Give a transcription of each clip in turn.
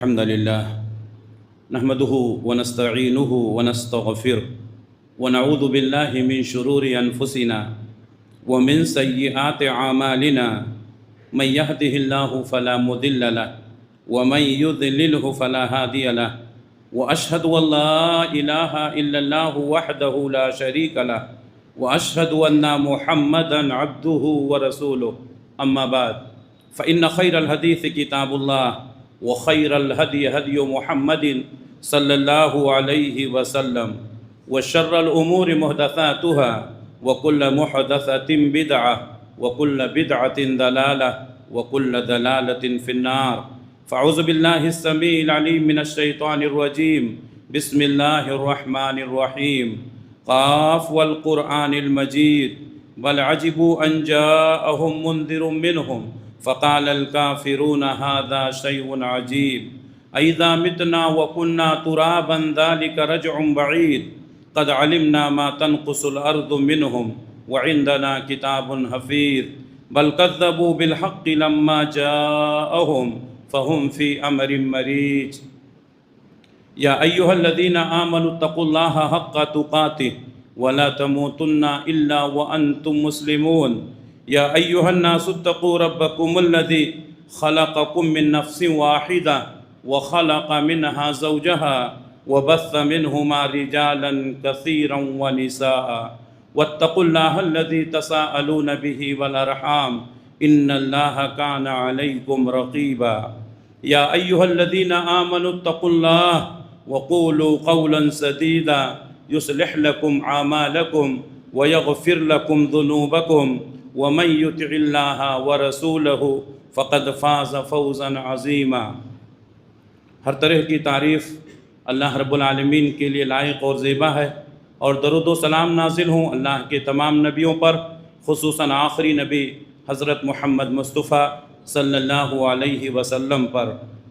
الحمد لله نحمده ونستعينه ونستغفره ونعوذ بالله من شرور أنفسنا ومن سيئات أعمالنا من يهده الله فلا مضل له ومن يضلله فلا هادي له وأشهد أن لا إله إلا الله وحده لا شريك له وأشهد أن محمدا عبده ورسوله أما بعد فإن خير الحديث كتاب الله وخير الهدي هدي محمد صلى الله عليه وسلم وشر الأمور محدثاتها وكل محدثة بدعة وكل بدعة ضلالة وكل ضلالة في النار فأعوذ بالله السميع العليم من الشيطان الرجيم بسم الله الرحمن الرحيم قاف والقرآن المجيد بل عجبوا أن جاءهم منذر منهم فقال الكافرون هذا شيء عجيب أئذا متنا وكنا ترابا ذلك رجع بعيد قد علمنا ما تنقص الأرض منهم وعندنا كتاب حفيظ بل كذبوا بالحق لما جاءهم فهم في أمر مريج يا أيها الذين آمنوا اتقوا الله حق تقاته ولا تموتن إلا وأنتم مسلمون يا أيها الناس اتقوا ربكم الذي خلقكم من نفس واحدة وخلق منها زوجها وبث منهما رجالا كثيرا ونساء واتقوا الله الذي تساءلون به والأرحام إن الله كان عليكم رقيبا يا أيها الذين آمنوا اتقوا الله وقولوا قولا سديدا يصلح لكم أعمالكم ويغفر لكم ذنوبكم ومن يطع الله ورسوله فقد فاز فوزا عظیما۔ ہر طرح کی تعریف اللہ رب العالمین کے لیے لائق اور زیبا ہے، اور درود و سلام نازل ہوں اللہ کے تمام نبیوں پر، خصوصاً آخری نبی حضرت محمد مصطفیٰ صلی اللہ علیہ وسلم پر۔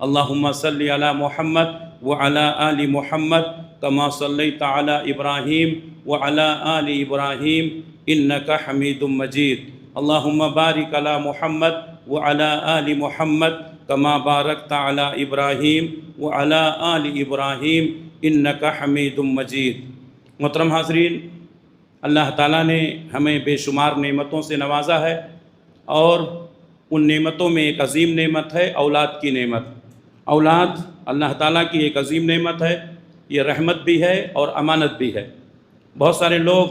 اللہم صلی علی محمد وعلی آل محمد کما صلیت علی ابراہیم وعلی آل ابراہیم انک حمید مجید۔ اللہم بارک علی محمد وعلی آل محمد کما بارکت علی ابراہیم وعلی آل ابراہیم انک حمید مجید۔ محترم حاضرین، اللہ تعالیٰ نے ہمیں بے شمار نعمتوں سے نوازا ہے، اور ان نعمتوں میں ایک عظیم نعمت ہے اولاد کی نعمت۔ اولاد اللہ تعالیٰ کی ایک عظیم نعمت ہے، یہ رحمت بھی ہے اور امانت بھی ہے۔ بہت سارے لوگ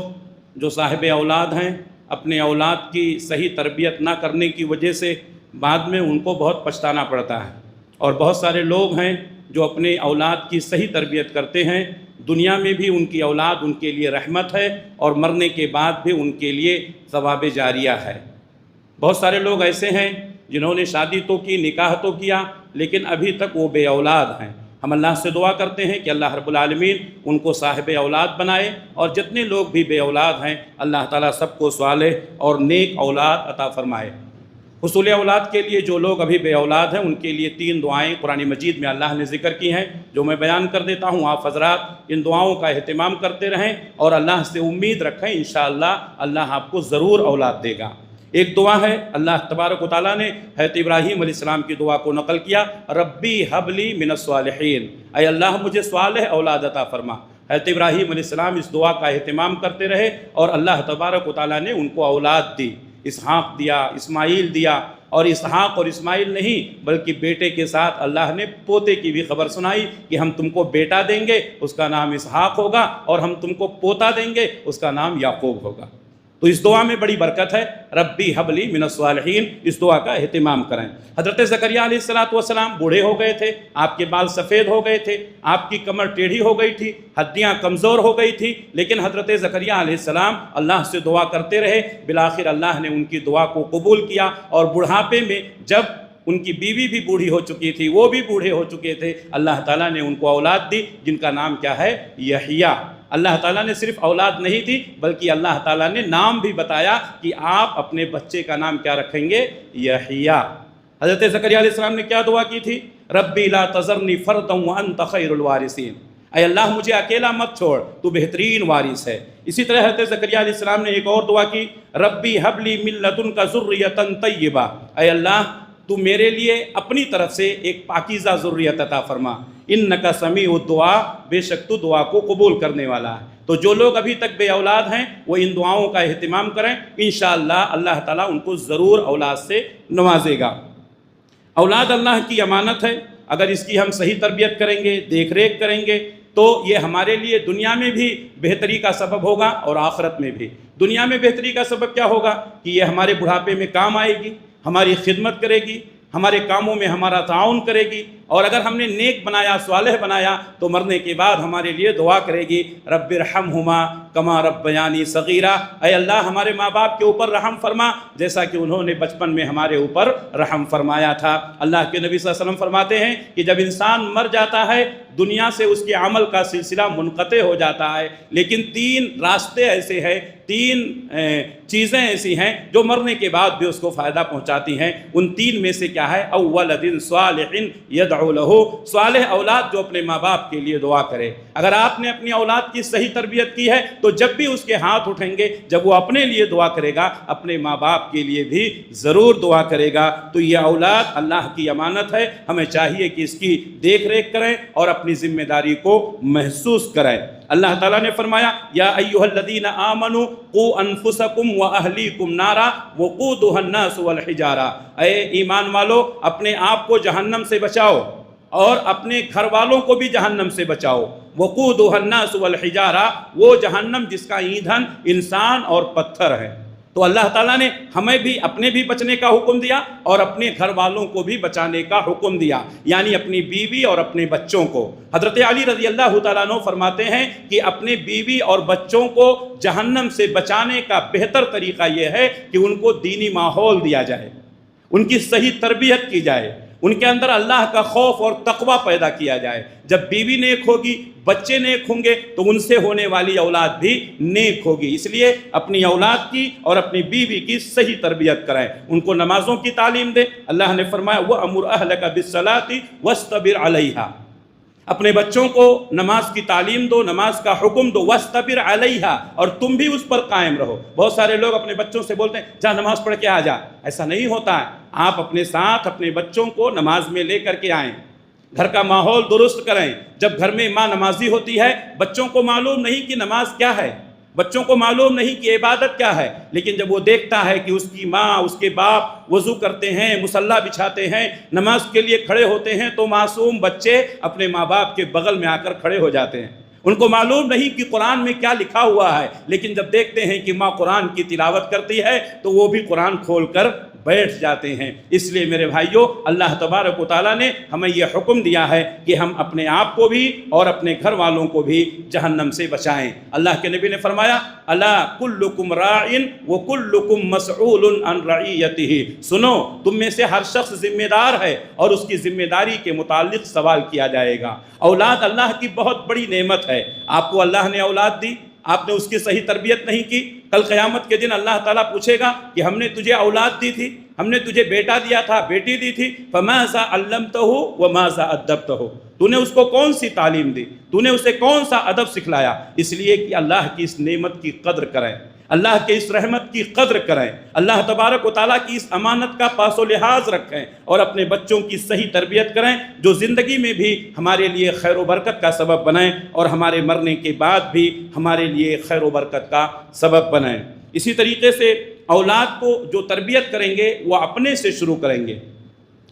جو صاحب اولاد ہیں، اپنے اولاد کی صحیح تربیت نہ کرنے کی وجہ سے بعد میں ان کو بہت پچھتانا پڑتا ہے، اور بہت سارے لوگ ہیں جو اپنے اولاد کی صحیح تربیت کرتے ہیں، دنیا میں بھی ان کی اولاد ان کے لیے رحمت ہے، اور مرنے کے بعد بھی ان کے لیے ثواب جاریہ ہے۔ بہت سارے لوگ ایسے ہیں جنہوں نے شادی تو کی، نکاح تو کیا، لیکن ابھی تک وہ بے اولاد ہیں۔ ہم اللہ سے دعا کرتے ہیں کہ اللہ رب العالمین ان کو صاحب اولاد بنائے، اور جتنے لوگ بھی بے اولاد ہیں اللہ تعالیٰ سب کو صالح اور نیک اولاد عطا فرمائے۔ حصول اولاد کے لیے جو لوگ ابھی بے اولاد ہیں ان کے لیے 3 دعائیں قرآن مجید میں اللہ نے ذکر کی ہیں، جو میں بیان کر دیتا ہوں۔ آپ حضرات ان دعاؤں کا اہتمام کرتے رہیں اور اللہ سے امید رکھیں، انشاءاللہ اللہ آپ کو ضرور اولاد دے گا۔ ایک دعا ہے، اللہ تبارک و تعالیٰ نے حضرت ابراہیم علیہ السلام کی دعا کو نقل کیا، ربی حب لی من الصالحین، اے اللہ مجھے صالح اولاد عطا فرما۔ حضرت ابراہیم علیہ السلام اس دعا کا اہتمام کرتے رہے، اور اللہ تبارک و تعالیٰ نے ان کو اولاد دی، اسحاق دیا، اسماعیل دیا، اور اسحاق اور اسماعیل نہیں بلکہ بیٹے کے ساتھ اللہ نے پوتے کی بھی خبر سنائی کہ ہم تم کو بیٹا دیں گے، اس کا نام اسحاق ہوگا، اور ہم تم کو پوتا دیں گے، اس کا نام یعقوب ہوگا۔ تو اس دعا میں بڑی برکت ہے، ربی حب لی من الصالحین، اس دعا کا اہتمام کریں۔ حضرت زکریا علیہ السلام بوڑھے ہو گئے تھے، آپ کے بال سفید ہو گئے تھے، آپ کی کمر ٹیڑھی ہو گئی تھی، ہڈیاں کمزور ہو گئی تھی، لیکن حضرت زکریا علیہ السلام اللہ سے دعا کرتے رہے۔ بالآخر اللہ نے ان کی دعا کو قبول کیا، اور بڑھاپے میں جب ان کی بیوی بھی بوڑھی ہو چکی تھی، وہ بھی بوڑھے ہو چکے تھے، اللہ تعالیٰ نے ان کو اولاد دی، جن کا نام کیا ہے؟ یحییٰ۔ اللہ تعالیٰ نے صرف اولاد نہیں دی بلکہ اللہ تعالیٰ نے نام بھی بتایا کہ آپ اپنے بچے کا نام کیا رکھیں گے؟ یحییٰ۔ حضرت زکریا علیہ السلام نے کیا دعا کی تھی؟ ربی لا تذرنی فردا وانت خیر الوارثین، اے اللہ مجھے اکیلا مت چھوڑ، تو بہترین وارث ہے۔ اسی طرح حضرت زکریا علیہ السلام نے ایک اور دعا کی، ربی حب لی من لدنک ذریۃ طیبہ، اے اللہ تو میرے لیے اپنی طرف سے ایک پاکیزہ ذریت عطا فرما، انکا سمیع الدعا، بے شک تو دعا کو قبول کرنے والا ہے۔ تو جو لوگ ابھی تک بے اولاد ہیں وہ ان دعاؤں کا اہتمام کریں، انشاءاللہ اللہ تعالیٰ ان کو ضرور اولاد سے نوازے گا۔ اولاد اللہ کی امانت ہے، اگر اس کی ہم صحیح تربیت کریں گے، دیکھ ریکھ کریں گے تو یہ ہمارے لیے دنیا میں بھی بہتری کا سبب ہوگا اور آخرت میں بھی۔ دنیا میں بہتری کا سبب کیا ہوگا کہ یہ ہمارے بڑھاپے میں کام آئے گی، ہماری خدمت کرے گی، ہمارے کاموں میں ہمارا تعاون کرے گی، اور اگر ہم نے نیک بنایا، صالح بنایا تو مرنے کے بعد ہمارے لیے دعا کرے گی، رب ارحمہما کما ربیانی صغیرا، اے اللہ ہمارے ماں باپ کے اوپر رحم فرما جیسا کہ انہوں نے بچپن میں ہمارے اوپر رحم فرمایا تھا۔ اللہ کے نبی صلی اللہ علیہ وسلم فرماتے ہیں کہ جب انسان مر جاتا ہے دنیا سے اس کے عمل کا سلسلہ منقطع ہو جاتا ہے، لیکن 3 راستے ایسے ہیں، 3 چیزیں ایسی ہیں جو مرنے کے بعد بھی اس کو فائدہ پہنچاتی ہیں۔ ان 3 میں سے کیا ہے؟ اولد صالح یدعو لہ، صالح اولاد جو اپنے ماں باپ کے لیے دعا کرے۔ اگر آپ نے اپنی اولاد کی صحیح تربیت کی ہے تو جب بھی اس کے ہاتھ اٹھیں گے، جب وہ اپنے لیے دعا کرے گا اپنے ماں باپ کے لیے بھی ضرور دعا کرے گا۔ تو یہ اولاد اللہ کی امانت ہے، ہمیں چاہیے کہ اس کی دیکھ ریکھ کریں اور اپنی ذمہ داری کو محسوس کریں۔ اللہ تعالیٰ نے فرمایا یا ایھا الذین آمنوا قوا انفسکم واہلیکم نارا وقودھا الناس والحجارہ، اے ایمان والو اپنے آپ کو جہنم سے بچاؤ اور اپنے گھر والوں کو بھی جہنم سے بچاؤ۔ وقودھا الناس والحجارہ، وہ جہنم جس کا ایندھن انسان اور پتھر ہے۔ تو اللہ تعالیٰ نے ہمیں بھی اپنے بھی بچنے کا حکم دیا اور اپنے گھر والوں کو بھی بچانے کا حکم دیا، یعنی اپنی بیوی اور اپنے بچوں کو۔ حضرت علی رضی اللہ تعالیٰ عنہ فرماتے ہیں کہ اپنے بیوی اور بچوں کو جہنم سے بچانے کا بہتر طریقہ یہ ہے کہ ان کو دینی ماحول دیا جائے، ان کی صحیح تربیت کی جائے، ان کے اندر اللہ کا خوف اور تقوی پیدا کیا جائے۔ جب بیوی نیک ہوگی، بچے نیک ہوں گے تو ان سے ہونے والی اولاد بھی نیک ہوگی۔ اس لیے اپنی اولاد کی اور اپنی بیوی کی صحیح تربیت کرائیں، ان کو نمازوں کی تعلیم دیں۔ اللہ نے فرمایا وَأْمُرْ أَهْلَكَ بِالصَّلَاةِ وَاسْتَبِرْ عَلَيْهَا، اپنے بچوں کو نماز کی تعلیم دو، نماز کا حکم دو، وَاسْتَبِرْ عَلَيْهَا، اور تم بھی اس پر قائم رہو۔ بہت سارے لوگ اپنے بچوں سے بولتے ہیں جا نماز پڑھ کے آ جا، ایسا نہیں ہوتا ہے۔ آپ اپنے ساتھ اپنے بچوں کو نماز میں لے کر کے آئیں، گھر کا ماحول درست کریں۔ جب گھر میں ماں نمازی ہوتی ہے، بچوں کو معلوم نہیں کہ نماز کیا ہے، بچوں کو معلوم نہیں کہ عبادت کیا ہے، لیکن جب وہ دیکھتا ہے کہ اس کی ماں، اس کے باپ وضو کرتے ہیں، مصلی بچھاتے ہیں، نماز کے لیے کھڑے ہوتے ہیں، تو معصوم بچے اپنے ماں باپ کے بغل میں آ کر کھڑے ہو جاتے ہیں۔ ان کو معلوم نہیں کہ قرآن میں کیا لکھا ہوا ہے، لیکن جب دیکھتے ہیں کہ ماں قرآن کی تلاوت کرتی ہے تو وہ بھی قرآن کھول کر بیٹھ جاتے ہیں۔ اس لیے میرے بھائیوں، اللہ تبارک و تعالیٰ نے ہمیں یہ حکم دیا ہے کہ ہم اپنے آپ کو بھی اور اپنے گھر والوں کو بھی جہنم سے بچائیں۔ اللہ کے نبی نے فرمایا الا کلکم راع وکلکم مسئول عن رعیتہ، سنو تم میں سے ہر شخص ذمہ دار ہے اور اس کی ذمہ داری کے متعلق سوال کیا جائے گا۔ اولاد اللہ کی بہت بڑی نعمت ہے۔ آپ کو اللہ نے اولاد دی، آپ نے اس کی صحیح تربیت نہیں کی، کل قیامت کے دن اللہ تعالیٰ پوچھے گا کہ ہم نے تجھے اولاد دی تھی، ہم نے تجھے بیٹا دیا تھا، بیٹی دی تھی، فماذا علمتہ وماذا ادبتہ، تو نے اس کو کون سی تعلیم دی، تو نے اسے کون سا ادب سکھلایا۔ اس لیے کہ اللہ کی اس نعمت کی قدر کریں، اللہ کے اس رحمت کی قدر کریں، اللہ تبارک و تعالیٰ کی اس امانت کا پاس و لحاظ رکھیں اور اپنے بچوں کی صحیح تربیت کریں، جو زندگی میں بھی ہمارے لیے خیر و برکت کا سبب بنیں اور ہمارے مرنے کے بعد بھی ہمارے لیے خیر و برکت کا سبب بنیں۔ اسی طریقے سے اولاد کو جو تربیت کریں گے وہ اپنے سے شروع کریں گے۔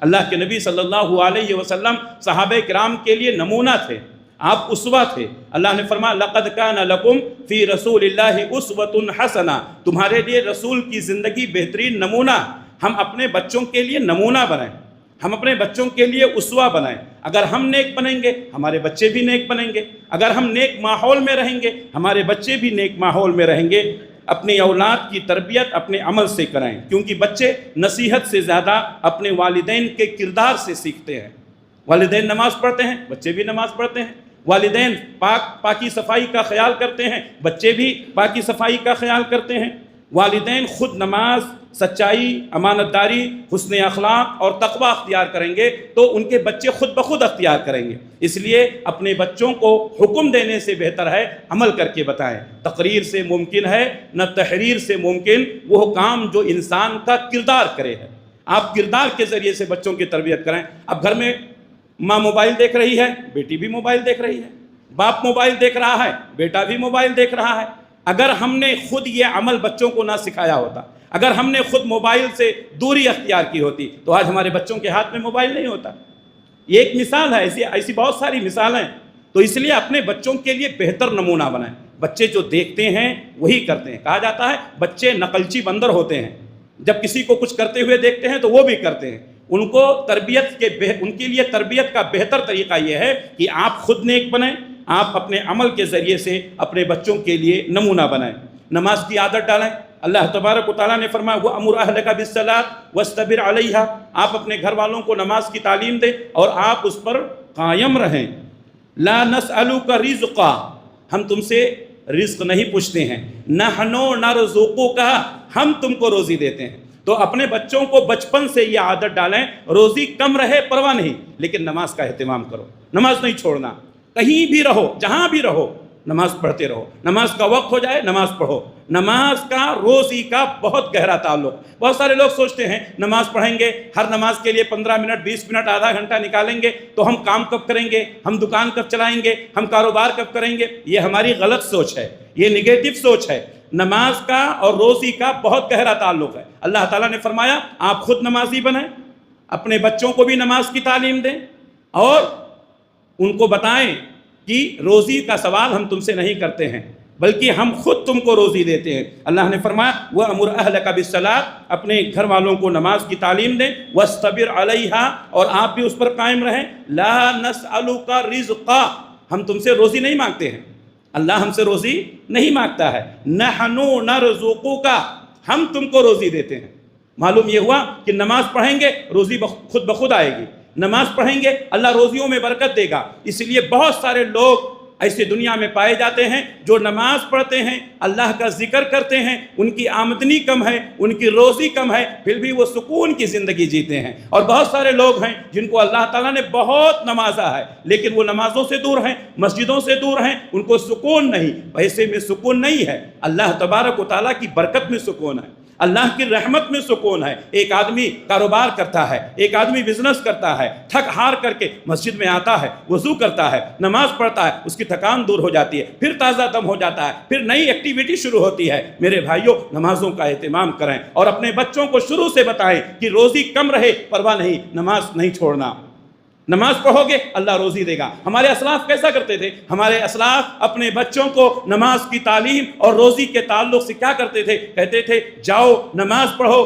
اللہ کے نبی صلی اللہ علیہ وسلم صحابہ کرام کے لیے نمونہ تھے، آپ اسوہ تھے۔ اللہ نے فرمایا لقد کان لکم فی رسول اللہ اسوۃ حسنہ، تمہارے لیے رسول کی زندگی بہترین نمونہ۔ ہم اپنے بچوں کے لیے نمونہ بنائیں، ہم اپنے بچوں کے لیے اسوہ بنائیں۔ اگر ہم نیک بنیں گے ہمارے بچے بھی نیک بنیں گے، اگر ہم نیک ماحول میں رہیں گے ہمارے بچے بھی نیک ماحول میں رہیں گے۔ اپنی اولاد کی تربیت اپنے عمل سے کریں، کیونکہ بچے نصیحت سے زیادہ اپنے والدین کے کردار سے سیکھتے ہیں۔ والدین نماز پڑھتے ہیں، بچے بھی نماز پڑھتے ہیں، والدین پاکی صفائی کا خیال کرتے ہیں، بچے بھی پاکی صفائی کا خیال کرتے ہیں۔ والدین خود نماز، سچائی، امانت داری، حسن اخلاق اور تقوی اختیار کریں گے تو ان کے بچے خود بخود اختیار کریں گے۔ اس لیے اپنے بچوں کو حکم دینے سے بہتر ہے عمل کر کے بتائیں۔ تقریر سے ممکن ہے نہ تحریر سے ممکن وہ کام جو انسان کا کردار کرے ہے۔ آپ کردار کے ذریعے سے بچوں کی تربیت کریں۔ اب گھر میں ماں موبائل دیکھ رہی ہے، بیٹی بھی موبائل دیکھ رہی ہے، باپ موبائل دیکھ رہا ہے، بیٹا بھی موبائل دیکھ رہا ہے۔ اگر ہم نے خود یہ عمل بچوں کو نہ سکھایا ہوتا، اگر ہم نے خود موبائل سے دوری اختیار کی ہوتی تو آج ہمارے بچوں کے ہاتھ میں موبائل نہیں ہوتا۔ یہ ایک مثال ہے، ایسی بہت ساری مثالیں۔ تو اس لیے اپنے بچوں کے لیے بہتر نمونہ بنائیں۔ بچے جو دیکھتے ہیں وہی کرتے ہیں۔ کہا جاتا ہے بچے نقلچی بندر ہوتے ہیں، جب کسی کو کچھ کرتے ہوئے دیکھتے ہیں تو وہ بھی کرتے ہیں۔ ان کے لیے تربیت کا بہتر طریقہ یہ ہے کہ آپ خود نیک بنیں، آپ اپنے عمل کے ذریعے سے اپنے بچوں کے لیے نمونہ بنائیں۔ نماز کی عادت ڈالیں۔ اللہ تبارک و تعالیٰ نے فرمایا وَأْمُرْ أَهْلَكَ بِالصَّلَاةِ وَاسْتَبِرْ عَلَيْهَا، آپ اپنے گھر والوں کو نماز کی تعلیم دیں اور آپ اس پر قائم رہیں۔ لَا نَسْأَلُكَ رِزْقًا، ہم تم سے رزق نہیں پوچھتے ہیں۔ نَحْنُ نَرْزُقُكَ، ہم تم کو روزی دیتے ہیں۔ تو اپنے بچوں کو بچپن سے یہ عادت ڈالیں، روزی کم رہے پرواہ نہیں، لیکن نماز کا اہتمام کرو، نماز نہیں چھوڑنا۔ کہیں بھی رہو، جہاں بھی رہو، نماز پڑھتے رہو۔ نماز کا وقت ہو جائے نماز پڑھو۔ نماز کا روزی کا بہت گہرا تعلق۔ بہت سارے لوگ سوچتے ہیں نماز پڑھیں گے، ہر نماز کے لیے 15 منٹ 20 منٹ آدھا گھنٹہ نکالیں گے تو ہم کام کب کریں گے، ہم دکان کب چلائیں گے، ہم کاروبار کب کریں گے۔ یہ ہماری غلط سوچ ہے، یہ نگیٹو سوچ ہے۔ نماز کا اور روزی کا بہت گہرا تعلق ہے۔ اللہ تعالیٰ نے فرمایا آپ خود نمازی بنیں، اپنے بچوں کو بھی نماز کی تعلیم دیں اور ان کو بتائیں کہ روزی کا سوال ہم تم سے نہیں کرتے ہیں بلکہ ہم خود تم کو روزی دیتے ہیں۔ اللہ نے فرمایا وَأْمُرْ أَهْلَكَ بِالصَّلَاةِ، اپنے گھر والوں کو نماز کی تعلیم دیں، وَاسْتَبِرْ عَلَيْهَا، اور آپ بھی اس پر قائم رہیں۔ لَا نَسْأَلُكَ رِزْقًا، ہم تم سے روزی نہیں مانگتے ہیں، اللہ ہم سے روزی نہیں مانگتا ہے۔ نَحْنُ نَرْزُقُكَ، ہم تم کو روزی دیتے ہیں۔ معلوم یہ ہوا کہ نماز پڑھیں گے روزی خود بخود آئے گی، نماز پڑھیں گے اللہ روزیوں میں برکت دے گا۔ اس لیے بہت سارے لوگ ایسے دنیا میں پائے جاتے ہیں جو نماز پڑھتے ہیں، اللہ کا ذکر کرتے ہیں، ان کی آمدنی کم ہے، ان کی روزی کم ہے، پھر بھی وہ سکون کی زندگی جیتے ہیں۔ اور بہت سارے لوگ ہیں جن کو اللہ تعالیٰ نے بہت نوازا ہے لیکن وہ نمازوں سے دور ہیں، مسجدوں سے دور ہیں، ان کو سکون نہیں، پیسے میں سکون نہیں ہے، اللہ تبارک و تعالیٰ کی برکت میں سکون ہے، اللہ کی رحمت میں سکون ہے۔ ایک آدمی کاروبار کرتا ہے، ایک آدمی بزنس کرتا ہے، تھک ہار کر کے مسجد میں آتا ہے، وضو کرتا ہے، نماز پڑھتا ہے، اس کی تھکان دور ہو جاتی ہے، پھر تازہ دم ہو جاتا ہے، پھر نئی ایکٹیویٹی شروع ہوتی ہے۔ میرے بھائیوں، نمازوں کا اہتمام کریں اور اپنے بچوں کو شروع سے بتائیں کہ روزی کم رہے پرواہ نہیں، نماز نہیں چھوڑنا۔ نماز پڑھو گے اللہ روزی دے گا۔ ہمارے اسلاف کیسا کرتے تھے؟ ہمارے اسلاف اپنے بچوں کو نماز کی تعلیم اور روزی کے تعلق سے کیا کرتے تھے؟ کہتے تھے جاؤ نماز پڑھو،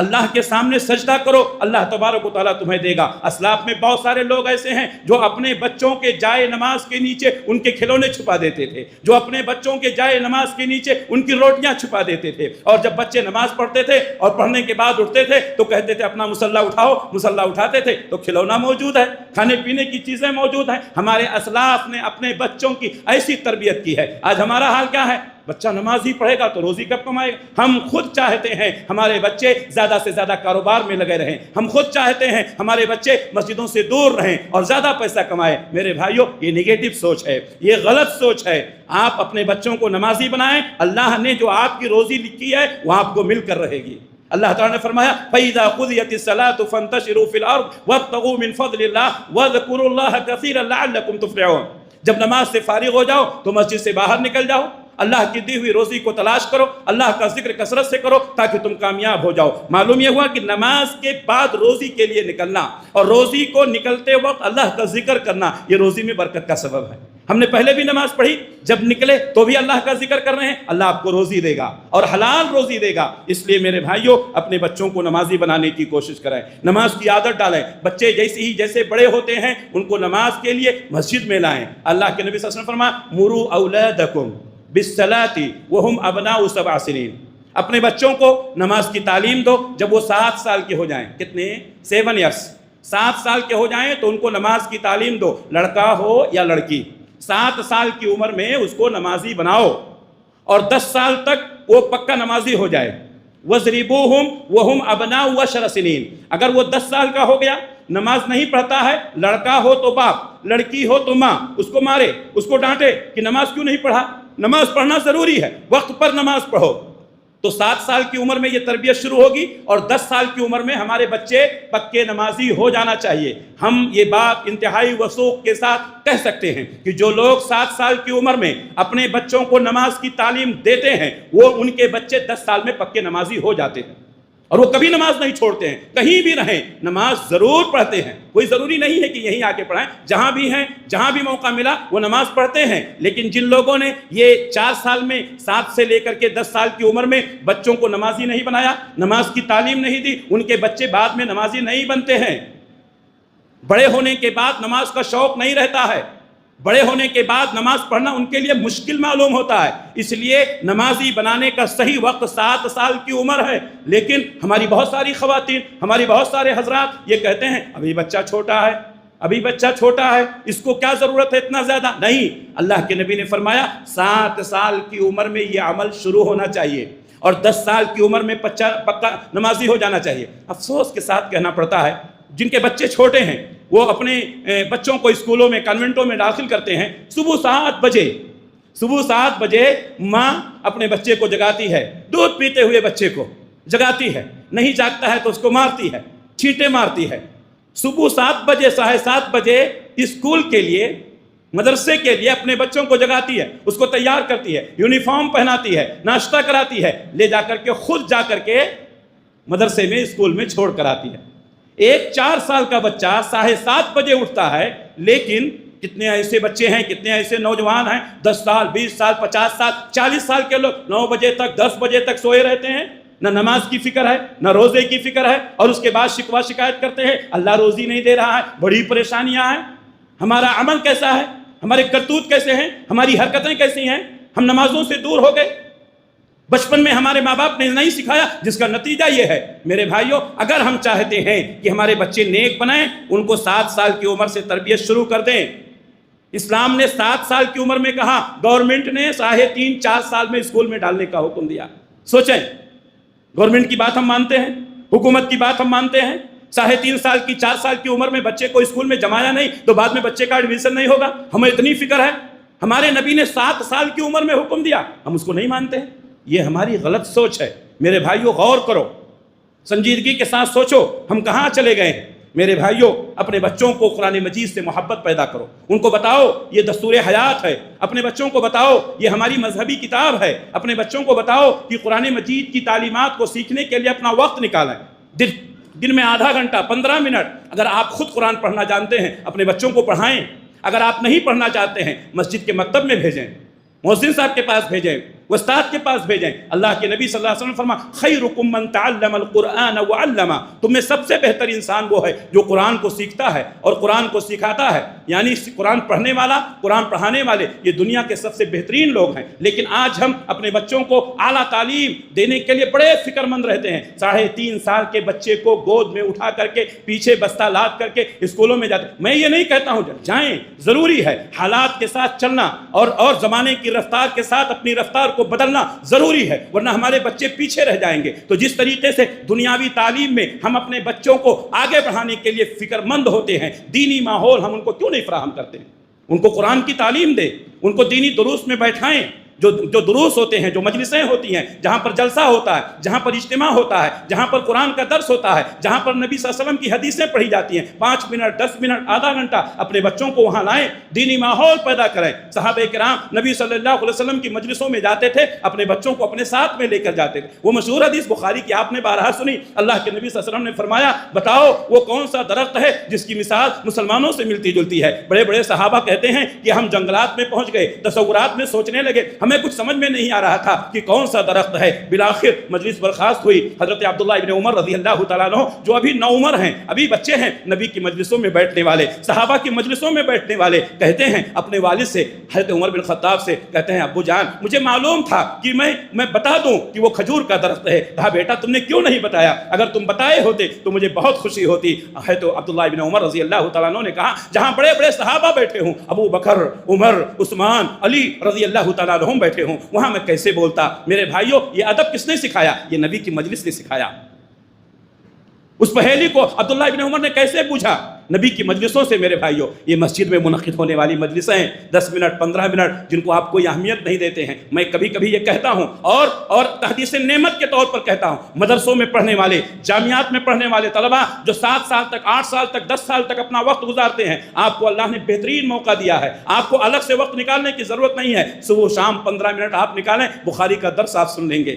اللہ کے سامنے سجدہ کرو، اللہ تبارک و تعالیٰ تمہیں دے گا۔ اسلاف میں بہت سارے لوگ ایسے ہیں جو اپنے بچوں کے جائے نماز کے نیچے ان کے کھلونے چھپا دیتے تھے، جو اپنے بچوں کے جائے نماز کے نیچے ان کی روٹیاں چھپا دیتے تھے، اور جب بچے نماز پڑھتے تھے اور پڑھنے کے بعد اٹھتے تھے تو کہتے تھے اپنا مصلی اٹھاؤ، مصلی اٹھاتے تھے تو کھلونا موجود ہے، کھانے پینے کی چیزیں موجود ہیں۔ ہمارے اسلاف نے اپنے بچوں کی ایسی تربیت کی ہے۔ آج ہمارا حال کیا ہے؟ بچہ نماز ہی پڑھے گا تو روزی کب کمائے گا؟ ہم خود چاہتے ہیں ہمارے بچے زیادہ سے زیادہ کاروبار میں لگے رہیں، ہم خود چاہتے ہیں ہمارے بچے مسجدوں سے دور رہیں اور زیادہ پیسہ کمائیں۔ میرے بھائیوں، یہ نگیٹو سوچ ہے، یہ غلط سوچ ہے۔ آپ اپنے بچوں کو نمازی بنائیں، اللہ نے جو آپ کی روزی لکھی ہے وہ آپ کو مل کر رہے گی۔ اللہ تعالیٰ نے فرمایا فَإِذَا قُضِيَتِ الصَّلَاةُ فَانتَشِرُوا فِي الْأَرْضِ وَابْتَغُوا مِنْ فَضْلِ اللَّهِ وَاذْكُرُوا اللَّهَ كَثِيرًا لَعَلَّكُمْ تُفْلِحُونَ۔ جب نماز سے فارغ ہو جاؤ تو مسجد سے باہر نکل جاؤ، اللہ کی دی ہوئی روزی کو تلاش کرو، اللہ کا ذکر کثرت سے کرو تاکہ تم کامیاب ہو جاؤ۔ معلوم یہ ہوا کہ نماز کے بعد روزی کے لیے نکلنا اور روزی کو نکلتے وقت اللہ کا ذکر کرنا، یہ روزی میں برکت کا سبب ہے۔ ہم نے پہلے بھی نماز پڑھی، جب نکلے تو بھی اللہ کا ذکر کر رہے ہیں، اللہ آپ کو روزی دے گا اور حلال روزی دے گا۔ اس لیے میرے بھائیوں، اپنے بچوں کو نمازی بنانے کی کوشش کریں، نماز کی عادت ڈالیں۔ بچے جیسے بڑے ہوتے ہیں ان کو نماز کے لیے مسجد میں لائیں۔ اللہ کے نبی صلی اللہ علیہ وسلم فرمایا مروا اولادکم بالصلاۃ وہم ابناء 7 سنین، اپنے بچوں کو نماز کی تعلیم دو جب وہ 7 سال کے ہو جائیں۔ کتنے؟ 7 ایئرس، 7 سال کے ہو جائیں تو ان کو نماز کی تعلیم دو، لڑکا ہو یا لڑکی۔ 7 سال کی عمر میں اس کو نمازی بناؤ اور 10 سال تک وہ پکا نمازی ہو جائے۔ وَضْرِبُوهُمْ وَهُمْ أَبْنَاءُ 10 سنین، اگر وہ 10 سال کا ہو گیا، نماز نہیں پڑھتا ہے، لڑکا ہو تو باپ، لڑکی ہو تو ماں، اس کو مارے، اس کو ڈانٹے کہ نماز کیوں نہیں پڑھا؟ نماز پڑھنا ضروری ہے، وقت پر نماز پڑھو۔ تو 7 سال کی عمر میں یہ تربیت شروع ہوگی اور 10 سال کی عمر میں ہمارے بچے پکے نمازی ہو جانا چاہیے۔ ہم یہ بات انتہائی وثوق کے ساتھ کہہ سکتے ہیں کہ جو لوگ 7 سال کی عمر میں اپنے بچوں کو نماز کی تعلیم دیتے ہیں وہ ان کے بچے 10 سال میں پکے نمازی ہو جاتے ہیں، اور وہ کبھی نماز نہیں چھوڑتے ہیں، کہیں بھی رہیں نماز ضرور پڑھتے ہیں۔ کوئی ضروری نہیں ہے کہ یہیں آ کے پڑھائیں، جہاں بھی ہیں، جہاں بھی موقع ملا وہ نماز پڑھتے ہیں۔ لیکن جن لوگوں نے یہ 4 سال میں 7 سے لے کر کے 10 سال کی عمر میں بچوں کو نمازی نہیں بنایا، نماز کی تعلیم نہیں دی، ان کے بچے بعد میں نمازی نہیں بنتے ہیں۔ بڑے ہونے کے بعد نماز کا شوق نہیں رہتا ہے، بڑے ہونے کے بعد نماز پڑھنا ان کے لیے مشکل معلوم ہوتا ہے، اس لیے نمازی بنانے کا صحیح وقت 7 سال کی عمر ہے۔ لیکن ہماری بہت ساری خواتین، ہماری بہت سارے حضرات یہ کہتے ہیں ابھی بچہ چھوٹا ہے، ابھی بچہ چھوٹا ہے، اس کو کیا ضرورت ہے اتنا زیادہ؟ نہیں، اللہ کے نبی نے فرمایا 7 سال کی عمر میں یہ عمل شروع ہونا چاہیے اور 10 سال کی عمر میں پکا نمازی ہو جانا چاہیے۔ افسوس کے ساتھ کہنا پڑتا ہے جن کے بچے چھوٹے ہیں وہ اپنے بچوں کو اسکولوں میں، کانوینٹوں میں داخل کرتے ہیں، صبح 7 بجے ماں اپنے بچے کو جگاتی ہے، دودھ پیتے ہوئے بچے کو جگاتی ہے، نہیں جاگتا ہے تو اس کو مارتی ہے، چھینٹے مارتی ہے۔ صبح 7 بجے 7:30 بجے اسکول کے لیے، مدرسے کے لیے اپنے بچوں کو جگاتی ہے، اس کو تیار کرتی ہے، یونیفارم پہناتی ہے، ناشتہ کراتی ہے، لے جا کر کے خود جا کر کے مدرسے میں، اسکول میں چھوڑ کر آتی ہے۔ ایک 4 سال کا بچہ 7:30 بجے اٹھتا ہے، لیکن کتنے ایسے بچے ہیں، کتنے ایسے نوجوان ہیں 10 سال 20 سال 50 سال 40 سال کے لوگ 9 بجے تک 10 بجے تک سوئے رہتے ہیں، نہ نماز کی فکر ہے، نہ روزے کی فکر ہے، اور اس کے بعد شکوہ شکایت کرتے ہیں اللہ روزی نہیں دے رہا ہے، بڑی پریشانیاں ہیں۔ ہمارا عمل کیسا ہے، ہمارے کرتوت کیسے ہیں، ہماری حرکتیں کیسی ہیں، ہم نمازوں سے دور ہو گئے۔ بچپن میں ہمارے ماں باپ نے نہیں سکھایا، جس کا نتیجہ یہ ہے میرے بھائیوں، اگر ہم چاہتے ہیں کہ ہمارے بچے نیک بنائیں، ان کو 7 سال کی عمر سے تربیت شروع کر دیں۔ اسلام نے 7 سال کی عمر میں کہا، گورنمنٹ نے 3.5-4 سال میں اسکول میں ڈالنے کا حکم دیا۔ سوچیں، گورنمنٹ کی بات ہم مانتے ہیں، حکومت کی بات ہم مانتے ہیں، 3.5 سال کی 4 سال کی عمر میں بچے کو اسکول میں جمایا نہیں تو بعد میں بچے کا ایڈمیشن نہیں ہوگا، ہمیں اتنی فکر ہے۔ ہمارے نبی نے 7 سال کی عمر میں حکم دیا، ہم اس کو نہیں مانتے ہیں۔ یہ ہماری غلط سوچ ہے۔ میرے بھائیوں غور کرو، سنجیدگی کے ساتھ سوچو، ہم کہاں چلے گئے ہیں۔ میرے بھائیوں اپنے بچوں کو قرآن مجید سے محبت پیدا کرو، ان کو بتاؤ یہ دستور حیات ہے، اپنے بچوں کو بتاؤ یہ ہماری مذہبی کتاب ہے، اپنے بچوں کو بتاؤ کہ قرآن مجید کی تعلیمات کو سیکھنے کے لیے اپنا وقت نکالیں۔ دن میں آدھا گھنٹہ 15 منٹ اگر آپ خود قرآن پڑھنا جانتے ہیں اپنے بچوں کو پڑھائیں، اگر آپ نہیں پڑھنا چاہتے ہیں مسجد کے مکتب میں بھیجیں، مؤذن صاحب کے پاس بھیجیں، استاد کے پاس بھیجیں۔ اللہ کے نبی صلی اللہ علیہ وسلم فرما خیرکم من تعلم القرآن وعلمہ، تم میں سب سے بہتر انسان وہ ہے جو قرآن کو سیکھتا ہے اور قرآن کو سکھاتا ہے، یعنی قرآن پڑھنے والا، قرآن پڑھانے والے یہ دنیا کے سب سے بہترین لوگ ہیں۔ لیکن آج ہم اپنے بچوں کو اعلیٰ تعلیم دینے کے لیے بڑے فکر مند رہتے ہیں، 3.5 سال کے بچے کو گود میں اٹھا کر کے پیچھے بستہ لاد کر کے اسکولوں میں جاتے۔ میں یہ نہیں کہتا ہوں جائیں، ضروری ہے حالات کے ساتھ چلنا اور زمانے کی رفتار کے ساتھ اپنی رفتار کو بدلنا ضروری ہے، ورنہ ہمارے بچے پیچھے رہ جائیں گے۔ تو جس طریقے سے دنیاوی تعلیم میں ہم اپنے بچوں کو آگے بڑھانے کے لیے فکر مند ہوتے ہیں، دینی ماحول ہم ان کو کیوں نہیں فراہم کرتے ہیں؟ ان کو قرآن کی تعلیم دیں، ان کو دینی دروس میں بیٹھائیں، جو دروس ہوتے ہیں، جو مجلسیں ہوتی ہیں، جہاں پر جلسہ ہوتا ہے، جہاں پر اجتماع ہوتا ہے، جہاں پر قرآن کا درس ہوتا ہے، جہاں پر نبی صلی اللہ علیہ وسلم کی حدیثیں پڑھی جاتی ہیں، 5 منٹ 10 منٹ آدھا گھنٹہ اپنے بچوں کو وہاں لائیں، دینی ماحول پیدا کریں۔ صحابہ کرام نبی صلی اللہ علیہ وسلم کی مجلسوں میں جاتے تھے، اپنے بچوں کو اپنے ساتھ میں لے کر جاتے تھے۔ وہ مشہور حدیث بخاری کی آپ نے بارہا سنی، اللہ کے نبی صلی اللہ علیہ وسلم نے فرمایا بتاؤ وہ کون سا درخت ہے جس کی مثال مسلمانوں سے ملتی جلتی ہے؟ بڑے بڑے صحابہ کہتے ہیں کہ ہم جنگلات میں پہنچ گئے، تصورات میں سوچنے لگے، ہمیں کچھ سمجھ میں نہیں آ رہا تھا کہ کون سا درخت ہے۔ بالآخر مجلس برخاست ہوئی، حضرت عبداللہ ابن عمر رضی اللہ تعالیٰ عنہ جو ابھی نوعمر ہیں، ابھی بچے ہیں، نبی کی مجلسوں میں بیٹھنے والے، صحابہ کی مجلسوں میں بیٹھنے والے، کہتے ہیں اپنے والد سے، حضرت عمر بن خطاب سے، کہتے ہیں ابو جان مجھے معلوم تھا کہ میں بتا دوں کہ وہ کھجور کا درخت ہے، کہا بیٹا تم نے کیوں نہیں بتایا؟ اگر تم بتائے ہوتے تو مجھے بہت خوشی ہوتی۔ حضرت عبداللہ ابن عمر رضی اللہ تعالیٰ عنہ نے کہا جہاں بڑے بڑے صحابہ بیٹھے ہوں، ابو بکر، عمر، عثمان، علی رضی اللہ تعالیٰ عنہم بیٹھے ہوں، وہاں میں کیسے بولتا؟ میرے بھائیوں یہ ادب کس نے سکھایا؟ یہ نبی کی مجلس نے سکھایا۔ اس پہیلی کو عبداللہ ابن عمر نے کیسے پوچھا؟ نبی کی مجلسوں سے میرے بھائیوں، یہ مسجد میں منعقد ہونے والی مجلسیں ہیں، 10 منٹ 15 منٹ، جن کو آپ کوئی اہمیت نہیں دیتے ہیں۔ میں کبھی کبھی یہ کہتا ہوں اور تحدیث نعمت کے طور پر کہتا ہوں، مدرسوں میں پڑھنے والے، جامعات میں پڑھنے والے طلباء جو 7 سال تک، 8 سال تک، 10 سال تک اپنا وقت گزارتے ہیں، آپ کو اللہ نے بہترین موقع دیا ہے، آپ کو الگ سے وقت نکالنے کی ضرورت نہیں ہے۔ صبح و شام 15 منٹ آپ نکالیں، بخاری کا درس آپ سن لیں گے،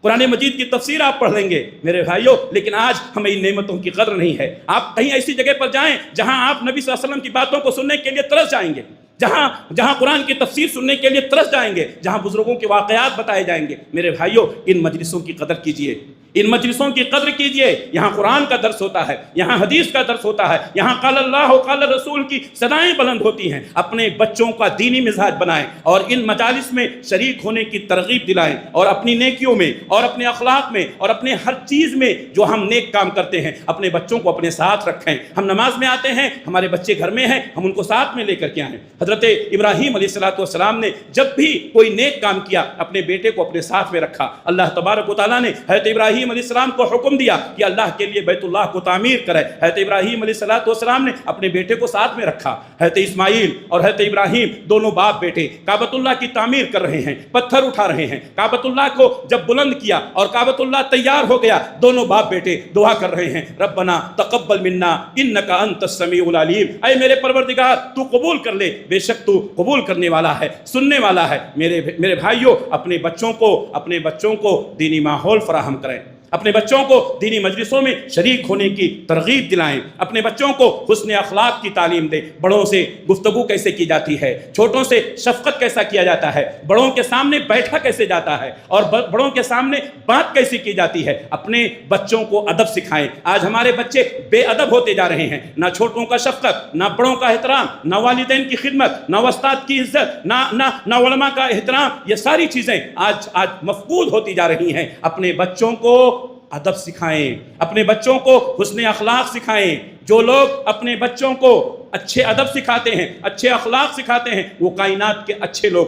قرآن مجید کی تفسیر آپ پڑھ لیں گے میرے بھائیوں۔ لیکن آج ہمیں ان نعمتوں کی قدر نہیں ہے۔ آپ کہیں ایسی جگہ پر جائیں جہاں آپ نبی صلی اللہ علیہ وسلم کی باتوں کو سننے کے لیے ترس جائیں گے، جہاں قرآن کی تفسیر سننے کے لیے ترس جائیں گے، جہاں بزرگوں کے واقعات بتائے جائیں گے۔ میرے بھائیوں، ان مجلسوں کی قدر کیجئے، ان مجلسوں کی قدر کیجئے۔ یہاں قرآن کا درس ہوتا ہے، یہاں حدیث کا درس ہوتا ہے، یہاں قال اللہ قال رسول کی صدائیں بلند ہوتی ہیں۔ اپنے بچوں کا دینی مزاج بنائیں اور ان مجالس میں شریک ہونے کی ترغیب دلائیں، اور اپنی نیکیوں میں اور اپنے اخلاق میں اور اپنے ہر چیز میں جو ہم نیک کام کرتے ہیں، اپنے بچوں کو اپنے ساتھ رکھیں۔ ہم نماز میں آتے ہیں، ہمارے بچے گھر میں ہیں، ہم ان کو ساتھ میں لے کر کے آئیں۔ حضرت ابراہیم علیہ السلام نے جب بھی کوئی نیک کام کیا، اپنے بیٹے کو اپنے ساتھ میں رکھا۔ اللہ تبارک و تعالیٰ نے حضرت ابراہیم علیہ السلام کو حکم دیا کہ اللہ کے لیے بیت اللہ کو تعمیر کرے۔ حضرت ابراہیم علیہ السلام نے اپنے بیٹے کو ساتھ میں رکھا۔ حضرت اسماعیل اور حضرت ابراہیم دونوں باپ بیٹے کعبۃ اللہ کی تعمیر کر رہے ہیں، پتھر اٹھا رہے ہیں۔ کعبۃ اللہ کو جب بلند کیا اور کعبۃ اللہ تیار ہو گیا، دونوں باپ بیٹے دعا کر رہے ہیں، ربنا تقبل منا انک انت السمیع العلیم، اے میرے پروردگار تو قبول کر لے، بے شک تو قبول کرنے والا ہے، سننے والا ہے۔ میرے بھائیوں، اپنے بچوں کو دینی ماحول فراہم کریں، اپنے بچوں کو دینی مجلسوں میں شریک ہونے کی ترغیب دلائیں، اپنے بچوں کو حسن اخلاق کی تعلیم دیں۔ بڑوں سے گفتگو کیسے کی جاتی ہے، چھوٹوں سے شفقت کیسا کیا جاتا ہے، بڑوں کے سامنے بیٹھا کیسے جاتا ہے اور بڑوں کے سامنے بات کیسی کی جاتی ہے۔ اپنے بچوں کو ادب سکھائیں۔ آج ہمارے بچے بے ادب ہوتے جا رہے ہیں، نہ چھوٹوں کا شفقت، نہ بڑوں کا احترام، نہ والدین کی خدمت، نہ استاد کی عزت، نہ علماء کا احترام۔ یہ ساری چیزیں آج مفقود ہوتی جا رہی ہیں۔ اپنے بچوں کو ادب سکھائیں، اپنے بچوں کو حسن اخلاق سکھائیں۔ جو لوگ اپنے بچوں کو اچھے ادب سکھاتے ہیں، اچھے اخلاق سکھاتے ہیں، وہ کائنات کے اچھے لوگ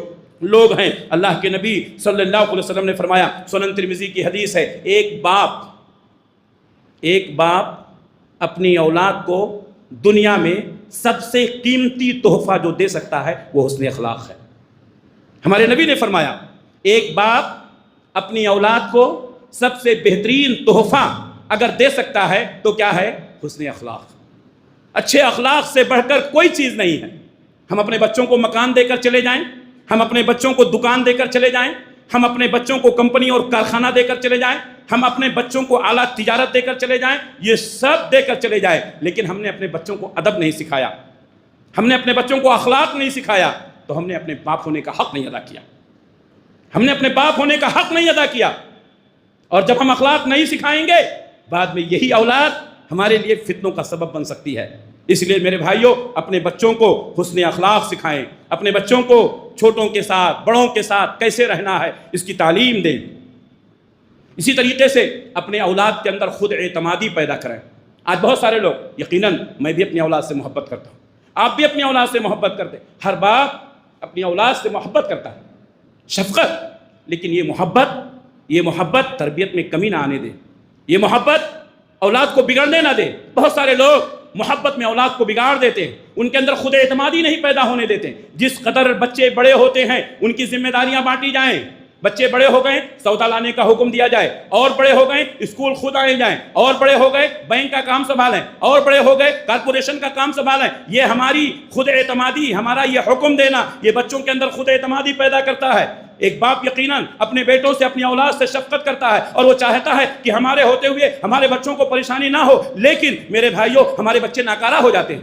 ہیں۔ اللہ کے نبی صلی اللہ علیہ وسلم نے فرمایا، سنن ترمذی کی حدیث ہے، ایک باپ اپنی اولاد کو دنیا میں سب سے قیمتی تحفہ جو دے سکتا ہے وہ حسن اخلاق ہے۔ ہمارے نبی نے فرمایا، ایک باپ اپنی اولاد کو سب سے بہترین تحفہ اگر دے سکتا ہے تو کیا ہے؟ حسن اخلاق۔ اچھے اخلاق سے بڑھ کر کوئی چیز نہیں ہے۔ ہم اپنے بچوں کو مکان دے کر چلے جائیں، ہم اپنے بچوں کو دکان دے کر چلے جائیں، ہم اپنے بچوں کو کمپنی اور کارخانہ دے کر چلے جائیں، ہم اپنے بچوں کو اعلیٰ تجارت دے کر چلے جائیں، یہ سب دے کر چلے جائیں، لیکن ہم نے اپنے بچوں کو ادب نہیں سکھایا، ہم نے اپنے بچوں کو اخلاق نہیں سکھایا، تو ہم نے اپنے باپ ہونے کا حق نہیں ادا کیا، ہم نے اپنے باپ ہونے کا حق نہیں ادا کیا۔ اور جب ہم اخلاق نہیں سکھائیں گے، بعد میں یہی اولاد ہمارے لیے فتنوں کا سبب بن سکتی ہے۔ اس لیے میرے بھائیوں، اپنے بچوں کو حسن اخلاق سکھائیں، اپنے بچوں کو چھوٹوں کے ساتھ، بڑوں کے ساتھ کیسے رہنا ہے اس کی تعلیم دیں۔ اسی طریقے سے اپنے اولاد کے اندر خود اعتمادی پیدا کریں۔ آج بہت سارے لوگ، یقیناً میں بھی اپنی اولاد سے محبت کرتا ہوں، آپ بھی اپنی اولاد سے محبت کرتے ہیں، ہر باپ اپنی اولاد سے محبت کرتا ہے، شفقت، لیکن یہ محبت تربیت میں کمی نہ آنے دے، یہ محبت اولاد کو بگڑنے نہ دے۔ بہت سارے لوگ محبت میں اولاد کو بگاڑ دیتے ہیں، ان کے اندر خود اعتمادی نہیں پیدا ہونے دیتے۔ جس قدر بچے بڑے ہوتے ہیں ان کی ذمہ داریاں بانٹی جائیں۔ بچے بڑے ہو گئے، سودا لانے کا حکم دیا جائے، اور بڑے ہو گئے اسکول خود آئے جائیں، اور بڑے ہو گئے بینک کا کام سنبھالیں، اور بڑے ہو گئے کارپوریشن کا کام سنبھالیں۔ یہ ہماری خود اعتمادی، ہمارا یہ حکم دینا، یہ بچوں کے اندر خود اعتمادی پیدا کرتا ہے۔ ایک باپ یقیناً اپنے بیٹوں سے، اپنی اولاد سے شفقت کرتا ہے، اور وہ چاہتا ہے کہ ہمارے ہوتے ہوئے ہمارے بچوں کو پریشانی نہ ہو، لیکن میرے بھائیوں، ہمارے بچے ناکارہ ہو جاتے ہیں۔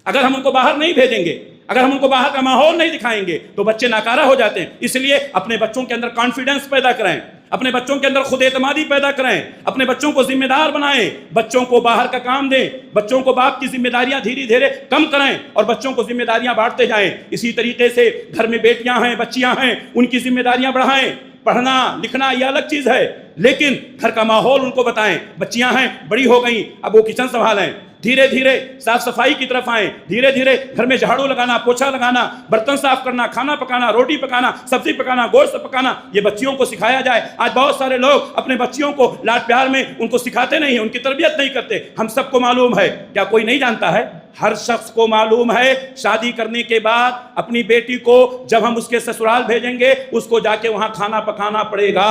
اگر ہم ان کو باہر نہیں بھیجیں گے، اگر ہم ان کو باہر کا ماحول نہیں دکھائیں گے تو بچے ناکارہ ہو جاتے ہیں۔ اس لیے اپنے بچوں کے اندر کانفیڈنس پیدا کریں، اپنے بچوں کے اندر خود اعتمادی پیدا کریں، اپنے بچوں کو ذمہ دار بنائیں، بچوں کو باہر کا کام دیں، بچوں کو باپ کی ذمہ داریاں دھیرے دھیرے کم کریں اور بچوں کو ذمہ داریاں بانٹتے جائیں۔ اسی طریقے سے گھر میں بیٹیاں ہیں، بچیاں ہیں، ان کی ذمہ داریاں بڑھائیں۔ پڑھنا لکھنا یہ الگ چیز ہے، لیکن گھر کا ماحول ان کو بتائیں۔ بچیاں ہیں، بڑی ہو گئیں، اب وہ کچن سنبھالیں، دھیرے دھیرے صاف صفائی کی طرف آئیں، دھیرے دھیرے گھر میں جھاڑو لگانا، پوچھا لگانا، برتن صاف کرنا، کھانا پکانا، روٹی پکانا، سبزی پکانا، گوشت پکانا، یہ بچیوں کو سکھایا جائے۔ آج بہت سارے لوگ اپنے بچیوں کو لاڈ پیار میں ان کو سکھاتے نہیں ہیں، ان کی تربیت نہیں کرتے۔ ہم سب کو معلوم ہے، کیا کوئی نہیں جانتا ہے؟ ہر شخص کو معلوم ہے شادی کرنے کے بعد اپنی بیٹی کو جب ہم اس کے سسرال بھیجیں گے اس کو جا کے وہاں کھانا پکانا پڑے گا،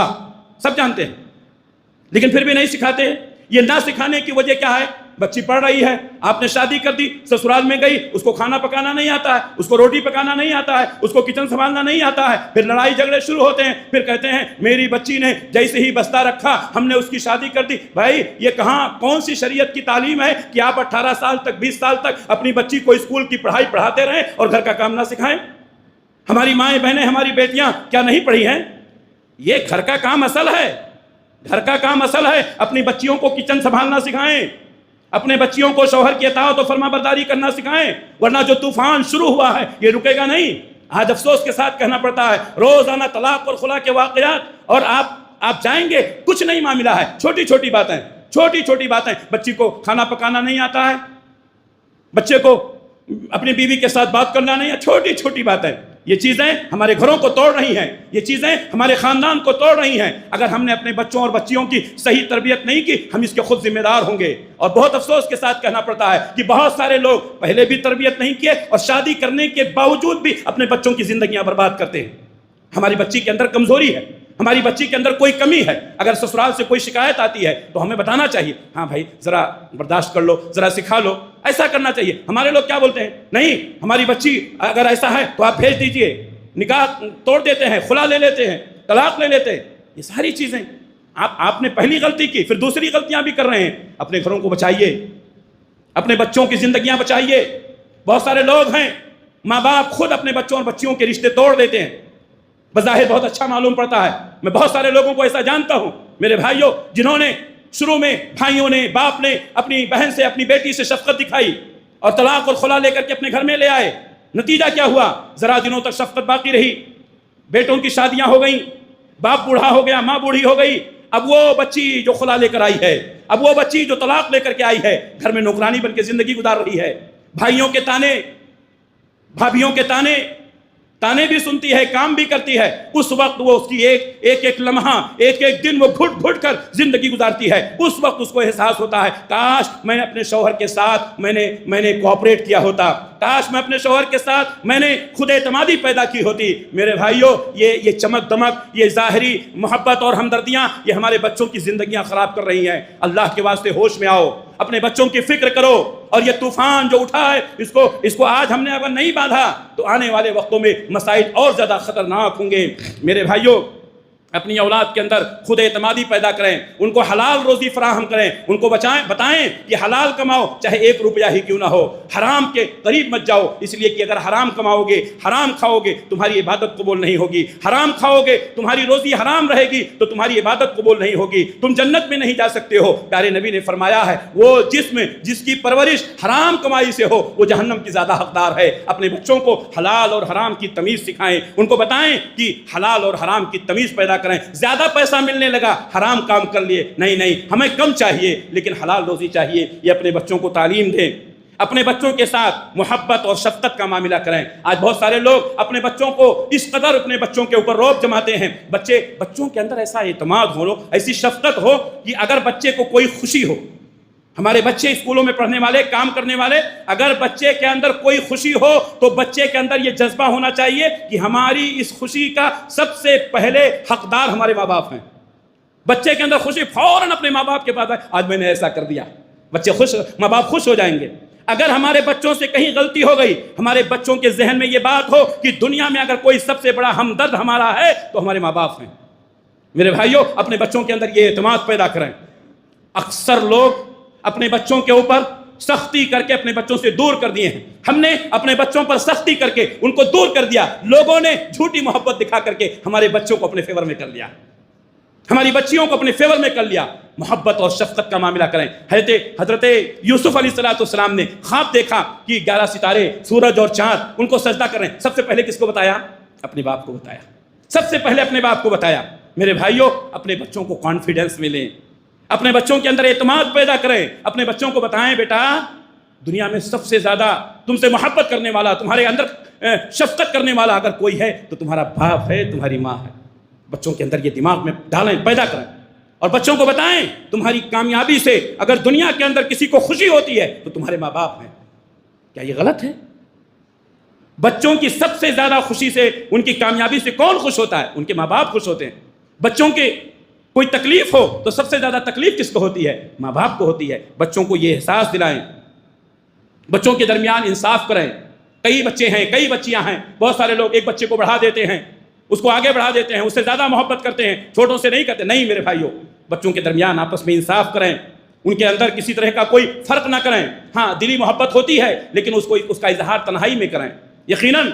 سب جانتے ہیں، لیکن پھر بھی نہیں سکھاتے۔ یہ نہ سکھانے کی وجہ کیا ہے؟ بچی پڑھ رہی ہے، آپ نے شادی کر دی، سسرال میں گئی، اس کو کھانا پکانا نہیں آتا ہے، اس کو روٹی پکانا نہیں آتا ہے، اس کو کچن سنبھالنا نہیں آتا ہے، پھر لڑائی جھگڑے شروع ہوتے ہیں، پھر کہتے ہیں میری بچی نے جیسے ہی بستہ رکھا ہم نے اس کی شادی کر دی۔ بھائی یہ کہاں کون سی شریعت کی تعلیم ہے کہ آپ 18 سال تک 20 سال تک اپنی بچی کو اسکول کی پڑھائی پڑھاتے رہیں اور گھر کا کام نہ سکھائیں؟ ہماری مائیں بہنیں ہماری بیٹیاں کیا نہیں پڑھی ہیں؟ یہ گھر کا کام اصل ہے، گھر کا کام اصل ہے۔ اپنی بچیوں کو کچن سنبھالنا سکھائیں، اپنے بچیوں کو شوہر کی اطاعت و فرما برداری کرنا سکھائیں، ورنہ جو طوفان شروع ہوا ہے یہ رکے گا نہیں۔ آج افسوس کے ساتھ کہنا پڑتا ہے روزانہ طلاق اور خلا کے واقعات، اور آپ جائیں گے کچھ نہیں معاملہ ہے، چھوٹی چھوٹی باتیں، بچی کو کھانا پکانا نہیں آتا ہے، بچے کو اپنی بیوی کے ساتھ بات کرنا نہیں ہے، چھوٹی چھوٹی باتیں، یہ چیزیں ہمارے گھروں کو توڑ رہی ہیں، یہ چیزیں ہمارے خاندان کو توڑ رہی ہیں۔ اگر ہم نے اپنے بچوں اور بچیوں کی صحیح تربیت نہیں کی ہم اس کے خود ذمہ دار ہوں گے۔ اور بہت افسوس کے ساتھ کہنا پڑتا ہے کہ بہت سارے لوگ پہلے بھی تربیت نہیں کیے اور شادی کرنے کے باوجود بھی اپنے بچوں کی زندگیاں برباد کرتے ہیں۔ ہماری بچی کے اندر کمزوری ہے، ہماری بچی کے اندر کوئی کمی ہے، اگر سسرال سے کوئی شکایت آتی ہے تو ہمیں بتانا چاہیے، ہاں بھائی ذرا برداشت کر لو، ذرا سکھا لو، ایسا کرنا چاہیے۔ ہمارے لوگ کیا بولتے ہیں؟ نہیں ہماری بچی اگر ایسا ہے تو آپ بھیج دیجئے، نکاح توڑ دیتے ہیں، خلا لے لیتے ہیں، طلاق لے لیتے ہیں۔ یہ ساری چیزیں آپ نے پہلی غلطی کی، پھر دوسری غلطیاں بھی کر رہے ہیں۔ اپنے گھروں کو بچائیے، اپنے بچوں کی زندگیاں بچائیے۔ بہت سارے لوگ ہیں ماں باپ خود اپنے بچوں اور بچیوں کے رشتے توڑ دیتے ہیں، بظاہر بہت اچھا معلوم پڑتا ہے۔ میں بہت سارے لوگوں کو ایسا جانتا ہوں میرے بھائیوں، جنہوں نے شروع میں بھائیوں نے، باپ نے اپنی بہن سے، اپنی بیٹی سے شفقت دکھائی اور طلاق اور خلا لے کر کے اپنے گھر میں لے آئے۔ نتیجہ کیا ہوا؟ ذرا دنوں تک شفقت باقی رہی، بیٹوں کی شادیاں ہو گئیں، باپ بوڑھا ہو گیا، ماں بوڑھی ہو گئی، اب وہ بچی جو خلا لے کر آئی ہے، اب وہ بچی جو طلاق لے کر کے آئی ہے گھر میں نوکرانی بن کے زندگی گزار رہی ہے۔ بھائیوں کے تانے، بھابھیوں کے تانے بھی سنتی ہے، کام بھی کرتی ہے۔ اس وقت وہ اس کی ایک لمحہ، ایک دن وہ گھٹ گھٹ کر زندگی گزارتی ہے۔ اس وقت اس کو احساس ہوتا ہے کاش میں نے اپنے شوہر کے ساتھ میں نے کوآپریٹ کیا ہوتا، کاش میں اپنے شوہر کے ساتھ میں نے خود اعتمادی پیدا کی ہوتی۔ میرے بھائیوں یہ چمک دمک، یہ ظاہری محبت اور ہمدردیاں یہ ہمارے بچوں کی زندگیاں خراب کر رہی ہیں۔ اللہ کے واسطے ہوش میں آؤ، اپنے بچوں کی فکر کرو، اور یہ طوفان جو اٹھا ہے اس کو آج ہم نے اگر نہیں باندھا تو آنے والے وقتوں میں مسائل اور زیادہ خطرناک ہوں گے۔ میرے بھائیوں اپنی اولاد کے اندر خود اعتمادی پیدا کریں، ان کو حلال روزی فراہم کریں، ان کو بتائیں کہ حلال کماؤ چاہے 1 روپیہ ہی کیوں نہ ہو، حرام کے قریب مت جاؤ، اس لیے کہ اگر حرام کماؤ گے، حرام کھاؤ گے تمہاری عبادت قبول نہیں ہوگی، حرام کھاؤ گے تمہاری روزی حرام رہے گی تو تمہاری عبادت قبول نہیں ہوگی، تم جنت میں نہیں جا سکتے ہو۔ پیارے نبی نے فرمایا ہے وہ جسم جس کی پرورش حرام کمائی سے ہو وہ جہنم کی زیادہ حقدار ہے۔ اپنے بچوں کو حلال اور حرام کی تمیز سکھائیں، ان کو بتائیں کہ حلال اور حرام کی تمیز پیدا کریں۔ زیادہ پیسہ ملنے لگا، حرام کام کر لیے، نہیں ہمیں کم چاہیے لیکن حلال روزی چاہیے۔ یہ اپنے بچوں کو تعلیم دیں، اپنے بچوں کے ساتھ محبت اور شفقت کا معاملہ کریں۔ آج بہت سارے لوگ اپنے بچوں کو اس قدر اپنے بچوں کے اوپر رعب جماتے ہیں، بچوں کے اندر ایسا اعتماد ہو، ایسی شفقت ہو کہ اگر بچے کو کوئی خوشی ہو، ہمارے بچے اسکولوں میں پڑھنے والے، کام کرنے والے، اگر بچے کے اندر کوئی خوشی ہو تو بچے کے اندر یہ جذبہ ہونا چاہیے کہ ہماری اس خوشی کا سب سے پہلے حقدار ہمارے ماں باپ ہیں۔ بچے کے اندر خوشی، فوراً اپنے ماں باپ کے پاس آئے، آج میں نے ایسا کر دیا، بچے خوش، ماں باپ خوش ہو جائیں گے۔ اگر ہمارے بچوں سے کہیں غلطی ہو گئی، ہمارے بچوں کے ذہن میں یہ بات ہو کہ دنیا میں اگر کوئی سب سے بڑا ہمدرد ہمارا ہے تو ہمارے ماں باپ ہیں۔ میرے بھائیوں اپنے بچوں کے اندر یہ اعتماد پیدا کریں۔ اکثر لوگ اپنے بچوں کے اوپر سختی کر کے اپنے بچوں سے دور کر دیے ہیں۔ ہم نے اپنے بچوں پر سختی کر کے ان کو دور کر دیا، لوگوں نے جھوٹی محبت دکھا کر کے ہمارے بچوں کو اپنے فیور میں کر لیا، ہماری بچیوں کو اپنے فیور میں کر لیا۔ محبت اور شفقت کا معاملہ کریں۔ حضرت یوسف علیہ السلام نے خواب دیکھا کہ 11 ستارے، سورج اور چاند ان کو سجدہ کر رہے ہیں۔ سب سے پہلے کس کو بتایا؟ اپنے باپ کو بتایا، سب سے پہلے اپنے باپ کو بتایا۔ میرے بھائیوں اپنے بچوں کو کانفیڈنس میں لیں، اپنے بچوں کے اندر اعتماد پیدا کریں، اپنے بچوں کو بتائیں بیٹا دنیا میں سب سے زیادہ تم سے محبت کرنے والا، تمہارے اندر شفقت کرنے والا اگر کوئی ہے تو تمہارا باپ ہے، تمہاری ماں ہے۔ بچوں کے اندر یہ دماغ میں ڈالیں، پیدا کریں، اور بچوں کو بتائیں تمہاری کامیابی سے اگر دنیا کے اندر کسی کو خوشی ہوتی ہے تو تمہارے ماں باپ ہیں۔ کیا یہ غلط ہے؟ بچوں کی سب سے زیادہ خوشی سے، ان کی کامیابی سے کون خوش ہوتا ہے؟ ان کے ماں باپ خوش ہوتے ہیں۔ بچوں کے کوئی تکلیف ہو تو سب سے زیادہ تکلیف کس کو ہوتی ہے؟ ماں باپ کو ہوتی ہے۔ بچوں کو یہ احساس دلائیں، بچوں کے درمیان انصاف کریں۔ کئی بچے ہیں، کئی بچیاں ہیں، بہت سارے لوگ ایک بچے کو بڑھا دیتے ہیں، اس کو آگے بڑھا دیتے ہیں، اس سے زیادہ محبت کرتے ہیں، چھوٹوں سے نہیں کرتے۔ نہیں میرے بھائیوں، بچوں کے درمیان آپس میں انصاف کریں، ان کے اندر کسی طرح کا کوئی فرق نہ کریں۔ ہاں دلی محبت ہوتی ہے لیکن اس کا اظہار تنہائی میں کریں۔ یقیناً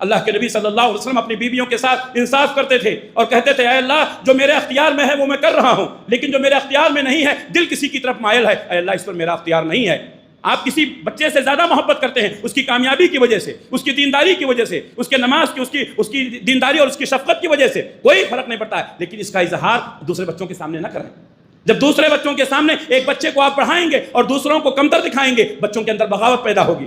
اللہ کے نبی صلی اللہ علیہ وسلم اپنی بیویوں کے ساتھ انصاف کرتے تھے اور کہتے تھے اے اللہ جو میرے اختیار میں ہے وہ میں کر رہا ہوں، لیکن جو میرے اختیار میں نہیں ہے، دل کسی کی طرف مائل ہے، اے اللہ اس پر میرا اختیار نہیں ہے۔ آپ کسی بچے سے زیادہ محبت کرتے ہیں اس کی کامیابی کی وجہ سے، اس کی دینداری کی وجہ سے، اس کے نماز کی، اس کی دینداری اور اس کی شفقت کی وجہ سے، کوئی فرق نہیں پڑتا ہے، لیکن اس کا اظہار دوسرے بچوں کے سامنے نہ کریں۔ جب دوسرے بچوں کے سامنے ایک بچے کو آپ پڑھائیں گے اور دوسروں کو کمتر دکھائیں گے، بچوں کے اندر بغاوت پیدا ہوگی،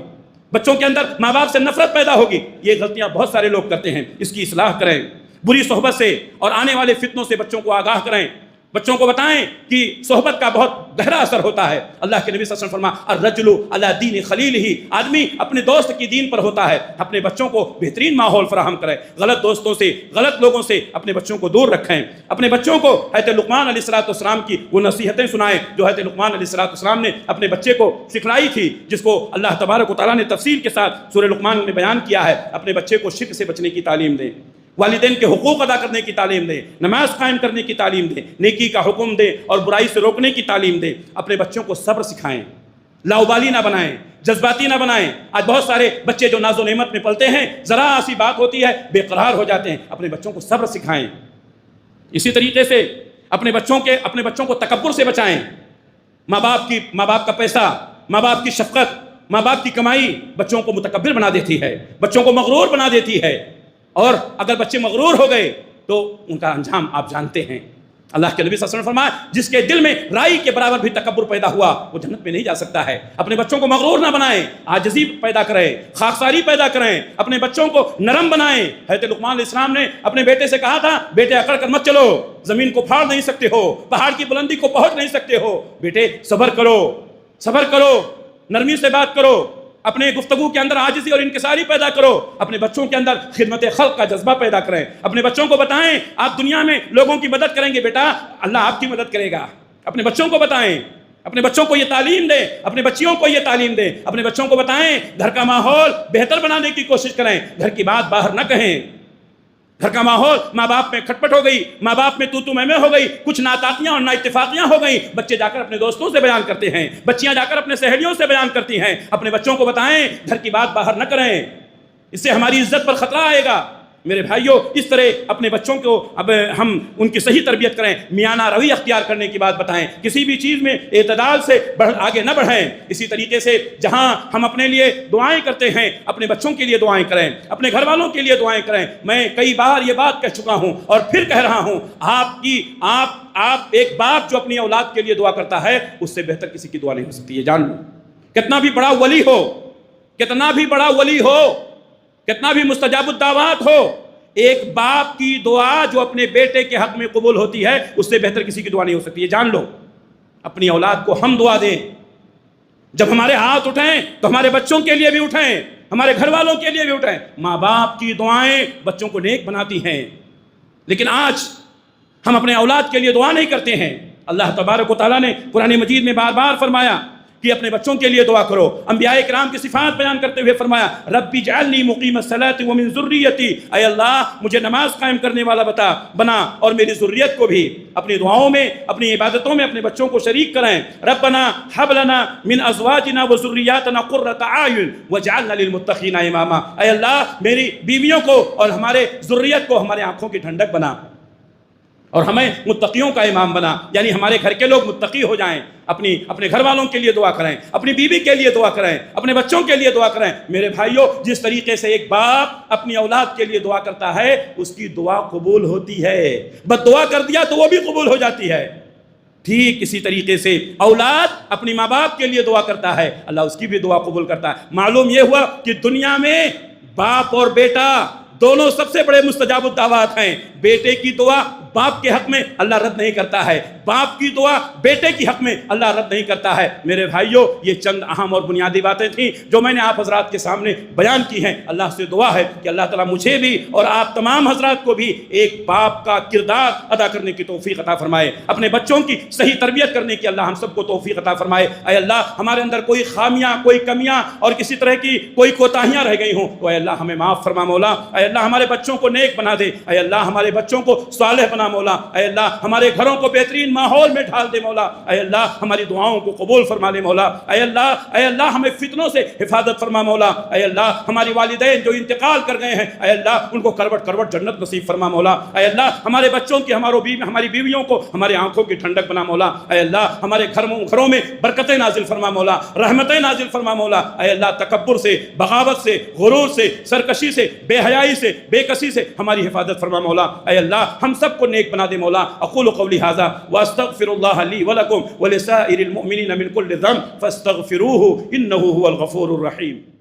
بچوں کے اندر ماں باپ سے نفرت پیدا ہوگی۔ یہ غلطیاں بہت سارے لوگ کرتے ہیں، اس کی اصلاح کریں۔ بری صحبت سے اور آنے والے فتنوں سے بچوں کو آگاہ کریں، بچوں کو بتائیں کہ صحبت کا بہت گہرا اثر ہوتا ہے۔ اللہ کے نبی صلی اللہ علیہ وسلم فرمایا الرجل علی دین خلیلہ، آدمی اپنے دوست کی دین پر ہوتا ہے۔ اپنے بچوں کو بہترین ماحول فراہم کریں، غلط دوستوں سے، غلط لوگوں سے اپنے بچوں کو دور رکھیں۔ اپنے بچوں کو حضرت لقمان علیہ السلام کی وہ نصیحتیں سنائیں جو حضرت لقمان علیہ السلام نے اپنے بچے کو سکھلائی تھی، جس کو اللہ تبارک و تعالیٰ نے تفصیل کے ساتھ سورہ لقمان میں بیان کیا ہے۔ اپنے بچے کو شرک سے بچنے کی تعلیم دیں، والدین کے حقوق ادا کرنے کی تعلیم دیں، نماز قائم کرنے کی تعلیم دیں، نیکی کا حکم دیں اور برائی سے روکنے کی تعلیم دیں۔ اپنے بچوں کو صبر سکھائیں، لاؤبالی نہ بنائیں، جذباتی نہ بنائیں۔ آج بہت سارے بچے جو ناز و نعمت میں پلتے ہیں، ذرا سی بات ہوتی ہے بے قرار ہو جاتے ہیں۔ اپنے بچوں کو صبر سکھائیں۔ اسی طریقے سے اپنے بچوں کو تکبر سے بچائیں۔ ماں باپ کا پیسہ، ماں باپ کی شفقت، ماں باپ کی کمائی بچوں کو متکبر بنا دیتی ہے، بچوں کو مغرور بنا دیتی ہے، اور اگر بچے مغرور ہو گئے تو ان کا انجام آپ جانتے ہیں۔ اللہ کے نبی صلی اللہ علیہ وسلم فرمایا جس کے دل میں رائی کے برابر بھی تکبر پیدا ہوا وہ جنت میں نہیں جا سکتا ہے۔ اپنے بچوں کو مغرور نہ بنائیں، عاجزی پیدا کریں، خاکساری پیدا کریں، اپنے بچوں کو نرم بنائیں۔ حضرت لقمان علیہ السلام نے اپنے بیٹے سے کہا تھا بیٹے اکڑ کر مت چلو، زمین کو پھاڑ نہیں سکتے ہو، پہاڑ کی بلندی کو پہنچ نہیں سکتے ہو، بیٹے صبر کرو، نرمی سے بات کرو، اپنے گفتگو کے اندر عاجزی اور انکساری پیدا کرو، اپنے بچوں کے اندر خدمت خلق کا جذبہ پیدا کریں۔ اپنے بچوں کو بتائیں آپ دنیا میں لوگوں کی مدد کریں گے بیٹا، اللہ آپ کی مدد کرے گا۔ اپنے بچوں کو بتائیں، اپنے بچوں کو یہ تعلیم دیں، اپنے بچیوں کو یہ تعلیم دیں، اپنے بچوں کو بتائیں گھر کا ماحول بہتر بنانے کی کوشش کریں، گھر کی بات باہر نہ کہیں۔ گھر کا ماحول ماں باپ میں کھٹپٹ ہو گئی، ماں باپ میں تو میں ہو گئی، کچھ ناتاقیاں اور نااتفاقیاں ہو گئیں، بچے جا کر اپنے دوستوں سے بیان کرتے ہیں، بچیاں جا کر اپنے سہیلیوں سے بیان کرتی ہیں۔ اپنے بچوں کو بتائیں گھر کی بات باہر نہ کریں، اس سے ہماری عزت پر خطرہ آئے گا۔ میرے بھائیوں اس طرح اپنے بچوں کو اب ہم ان کی صحیح تربیت کریں، میانہ روی اختیار کرنے کی بات بتائیں، کسی بھی چیز میں اعتدال سے آگے نہ بڑھیں۔ اسی طریقے سے جہاں ہم اپنے لیے دعائیں کرتے ہیں اپنے بچوں کے لیے دعائیں کریں، اپنے گھر والوں کے لیے دعائیں کریں۔ میں کئی بار یہ بات کہہ چکا ہوں اور پھر کہہ رہا ہوں، آپ ایک باپ جو اپنی اولاد کے لیے دعا کرتا ہے اس سے بہتر کسی کی دعا نہیں ہو سکتی، یہ جان لو۔ کتنا بھی بڑا ولی ہو، کتنا بھی مستجاب الدعوات ہو، ایک باپ کی دعا جو اپنے بیٹے کے حق میں قبول ہوتی ہے اس سے بہتر کسی کی دعا نہیں ہو سکتی، یہ جان لو۔ اپنی اولاد کو ہم دعا دیں، جب ہمارے ہاتھ اٹھیں تو ہمارے بچوں کے لیے بھی اٹھیں، ہمارے گھر والوں کے لیے بھی اٹھیں۔ ماں باپ کی دعائیں بچوں کو نیک بناتی ہیں، لیکن آج ہم اپنے اولاد کے لیے دعا نہیں کرتے ہیں۔ اللہ تبارک و تعالیٰ نے قرآن مجید میں بار بار فرمایا کہ اپنے بچوں کے لیے دعا کرو۔ انبیاء کرام کی صفات بیان کرتے ہوئے فرمایا ربی اجعلنی مقیم الصلاۃ ومن ذریتی، اے اللہ مجھے نماز قائم کرنے والا بنا اور میری ذریت کو بھی۔ اپنی دعاؤں میں، اپنی عبادتوں میں اپنے بچوں کو شریک کریں۔ ربنا ہب لنا من ازواجنا وذریاتنا قرۃ اعین واجعلنا للمتقین اماما، اے اللہ میری بیویوں کو اور ہمارے ذریت کو ہمارے آنکھوں کی ٹھنڈک بنا اور ہمیں متقیوں کا امام بنا، یعنی ہمارے گھر کے لوگ متقی ہو جائیں۔ اپنے گھر والوں کے لیے دعا کریں، اپنی بیوی کے لیے دعا کریں، اپنے بچوں کے لیے دعا کریں۔ میرے بھائیوں جس طریقے سے ایک باپ اپنی اولاد کے لیے دعا کرتا ہے اس کی دعا قبول ہوتی ہے، بد دعا کر دیا تو وہ بھی قبول ہو جاتی ہے۔ ٹھیک اسی طریقے سے اولاد اپنی ماں باپ کے لیے دعا کرتا ہے، اللہ اس کی بھی دعا قبول کرتا ہے۔ معلوم یہ ہوا کہ دنیا میں باپ اور بیٹا دونوں سب سے بڑے مستجاب الدعوات ہیں۔ بیٹے کی دعا باپ کے حق میں اللہ رد نہیں کرتا ہے، باپ کی دعا بیٹے کی حق میں اللہ رد نہیں کرتا ہے۔ میرے بھائیوں، یہ چند اہم اور بنیادی باتیں تھیں جو میں نے آپ حضرات کے سامنے بیان کی ہیں۔ اللہ سے دعا ہے کہ اللہ تعالیٰ مجھے بھی اور آپ تمام حضرات کو بھی ایک باپ کا کردار ادا کرنے کی توفیق عطا فرمائے، اپنے بچوں کی صحیح تربیت کرنے کی اللہ ہم سب کو توفیق عطا فرمائے۔ اے اللہ، ہمارے اندر کوئی خامیاں، کوئی کمیاں اور کسی طرح کی کوئی کوتاہیاں رہ گئی ہوں تو اے اللہ ہمیں معاف فرما مولا۔ اے اللہ ہمارے بچوں کو نیک بنا دے، اے اللہ ہمارے بچوں کو صالح بنا مولا۔ اے اللہ ہمارے گھروں کو بہترین ماحول میں ڈھال دے مولا۔ اے اللہ ہماری دعاؤں کو قبول فرما لے مولا۔ اے اللہ ہمیں فتنوں سے حفاظت فرما مولا۔ اے اللہ ہماری والدین جو انتقال کر گئے ہیں، اے اللہ ان کو کروٹ کروٹ جنت نصیب فرما مولا۔ اے اللہ ہمارے بچوں کی، ہماری بیویوں کو ہماری آنکھوں کی ٹھنڈک بنا مولا۔ اے اللہ ہمارے گھروں میں برکتیں نازل فرما مولا، رحمتیں نازل فرما مولا۔ اے اللہ تکبر سے، بغاوت سے، غرور سے، سرکشی سے، بے حیائی سے، بے کسی سے ہماری حفاظت فرما مولا۔ اے اللہ ہم سب کو نیک بنا دے مولا۔ اقول قولی ھذا واستغفر اللہ لی ولکم ولسائر المؤمنین من کل ذنب فاستغفروہ انہ هو الغفور الرحیم۔